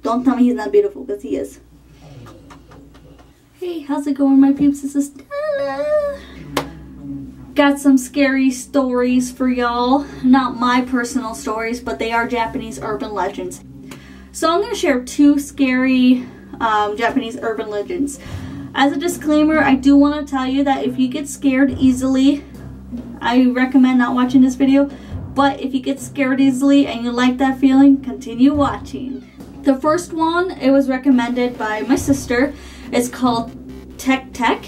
Don't tell me he's not beautiful, because he is. Hey, how's it going, my peeps? This is Stella. Got some scary stories for y'all. Not my personal stories, but they are Japanese urban legends. So I'm going to share 2 scary Japanese urban legends. As a disclaimer, I do want to tell you that if you get scared easily, I recommend not watching this video. But if you get scared easily and you like that feeling, continue watching. The first one, it was recommended by my sister. It's called Tek Tek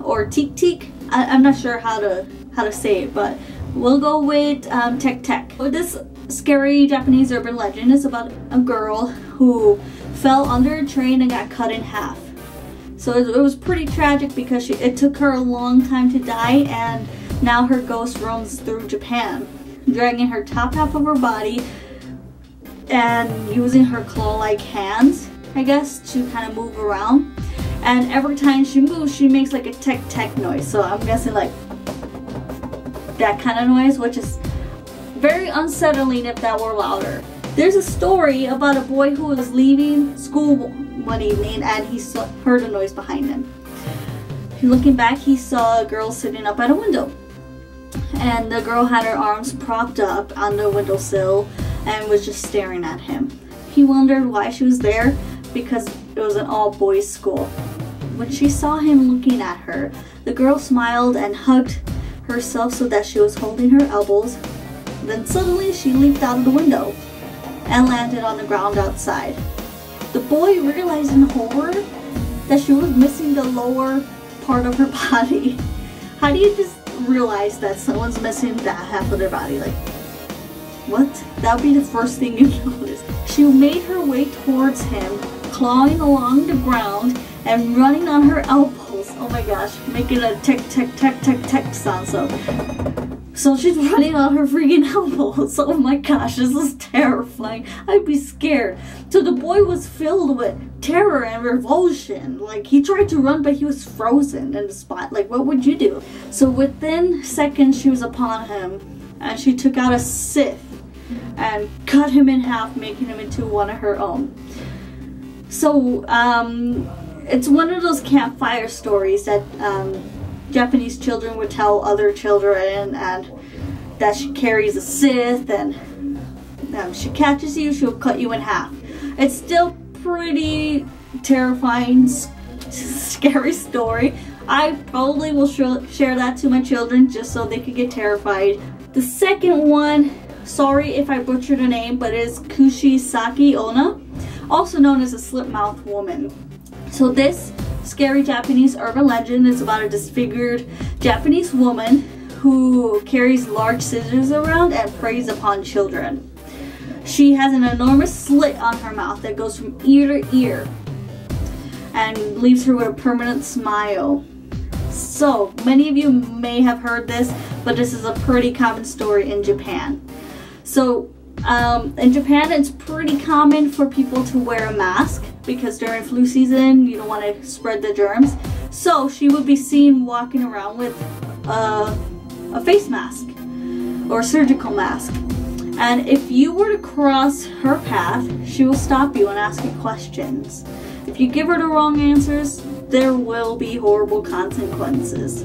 or Teek Teek. I'm not sure how to say it, but we'll go with Tek Tek. This scary Japanese urban legend is about a girl who fell under a train and got cut in half. So it was pretty tragic because it took her a long time to die, and now her ghost roams through Japan, dragging her top half of her body and using her claw-like hands, I guess, to kind of move around. And every time she moves, she makes like a tek-tek noise. So I'm guessing like that kind of noise, which is very unsettling if that were louder. There's a story about a boy who was leaving school one evening and he heard a noise behind him. Looking back, he saw a girl sitting up at a window. And the girl had her arms propped up on the windowsill and was just staring at him. He wondered why she was there, because it was an all-boys school. When she saw him looking at her, the girl smiled and hugged herself so that she was holding her elbows. Then suddenly she leaped out of the window and landed on the ground outside. The boy realized in horror that she was missing the lower part of her body. How do you just realize that someone's missing that half of their body? Like, what? That would be the first thing you notice. She made her way towards him, clawing along the ground and running on her elbows. Oh my gosh, making a tick tick tick tick tick sound. So she's running on her freaking elbows. Oh my gosh, this is terrifying. I'd be scared. So the boy was filled with terror and revulsion. Like, he tried to run, but he was frozen in the spot. Like, what would you do? So within seconds, she was upon him, and she took out a scythe and cut him in half, making him into one of her own. So it's one of those campfire stories that Japanese children would tell other children, and that she carries a scythe, and she catches you, she'll cut you in half. It's still pretty terrifying, scary story. I probably will share that to my children just so they could get terrified. The second one, sorry if I butchered the name, but it is Kushisaki Onna, also known as a slip-mouthed woman. So this scary Japanese urban legend is about a disfigured Japanese woman who carries large scissors around and preys upon children. She has an enormous slit on her mouth that goes from ear to ear and leaves her with a permanent smile. So many of you may have heard this, but this is a pretty common story in Japan. So in Japan, it's pretty common for people to wear a mask because during flu season, you don't want to spread the germs. So she would be seen walking around with a face mask or a surgical mask. And if you were to cross her path, she will stop you and ask you questions. If you give her the wrong answers, there will be horrible consequences.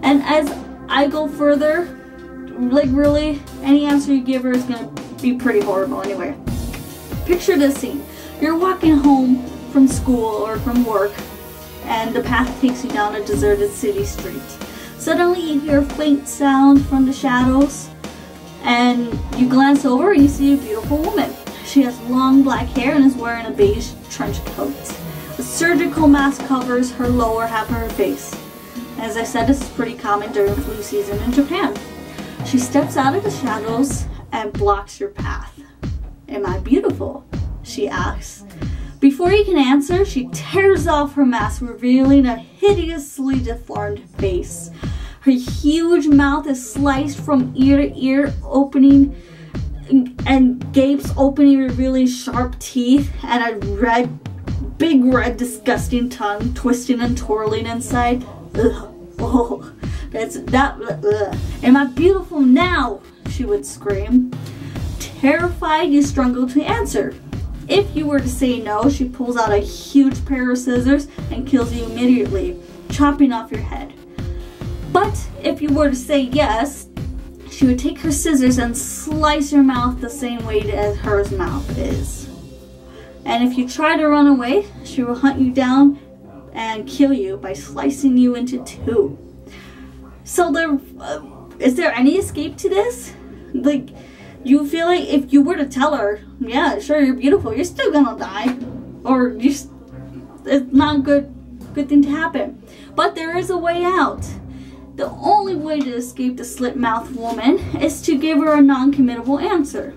And as I go further, like really, any answer you give her is going to be pretty horrible anyway. Picture this scene. You're walking home from school or from work, and the path takes you down a deserted city street. Suddenly you hear a faint sound from the shadows, and you glance over and you see a beautiful woman. She has long black hair and is wearing a beige trench coat. A surgical mask covers her lower half of her face. As I said, this is pretty common during flu season in Japan. She steps out of the shadows and blocks your path. "Am I beautiful?" she asks. Before you can answer, she tears off her mask, revealing a hideously deformed face. Her huge mouth is sliced from ear to ear, opening and gapes opening, revealing sharp teeth and a big red disgusting tongue twisting and twirling inside. Ugh. Oh, ugh. "Am I beautiful now?" she would scream. Terrified, you struggle to answer. If you were to say no, she pulls out a huge pair of scissors and kills you immediately, chopping off your head. But if you were to say yes, she would take her scissors and slice your mouth the same way as her mouth is. And if you try to run away, she will hunt you down and kill you by slicing you into two. So is there any escape to this? Like, you feel like if you were to tell her, yeah, sure, you're beautiful, you're still gonna die. Or it's not a good thing to happen. But there is a way out. The only way to escape the slit-mouthed woman is to give her a non-committable answer.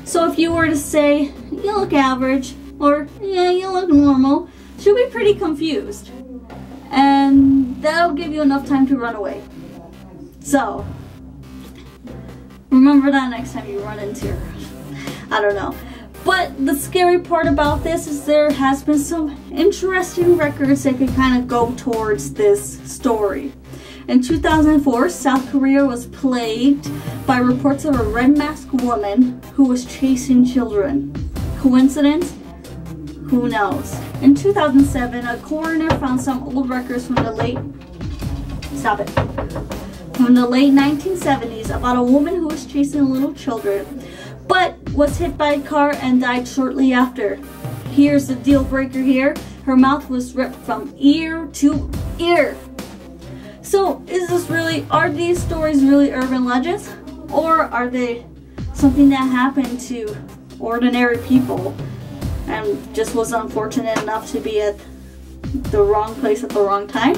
So if you were to say, you look average, or yeah, you look normal, she'll be pretty confused. And that'll give you enough time to run away. So, remember that next time you run into her. I don't know. But the scary part about this is there has been some interesting records that could kind of go towards this story. In 2004, South Korea was plagued by reports of a red-masked woman who was chasing children. Coincidence? Who knows? In 2007, a coroner found some old records from the late 1970s about a woman who was chasing little children, but was hit by a car and died shortly after. Here's the deal breaker here. Her mouth was ripped from ear to ear. So, are these stories really urban legends? Or are they something that happened to ordinary people and just was unfortunate enough to be at the wrong place at the wrong time?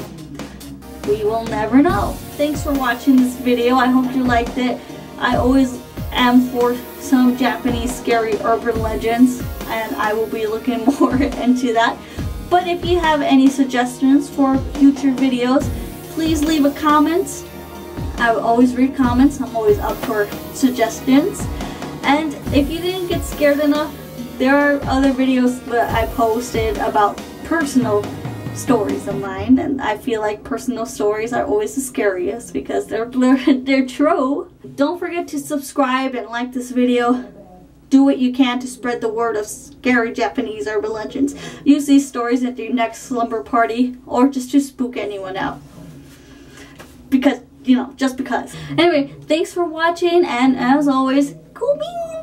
We will never know. Thanks for watching this video. I hope you liked it. I always am for some Japanese scary urban legends, and I will be looking more into that. But if you have any suggestions for future videos, please leave a comment. I will always read comments. I'm always up for suggestions. And if you didn't get scared enough, there are other videos that I posted about personal stories of mine, and I feel like personal stories are always the scariest because they're true. Don't forget to subscribe and like this video. Do what you can to spread the word of scary Japanese urban legends. Use these stories at your next slumber party or just to spook anyone out. Because, just because. Anyway, thanks for watching, and as always, cool beans!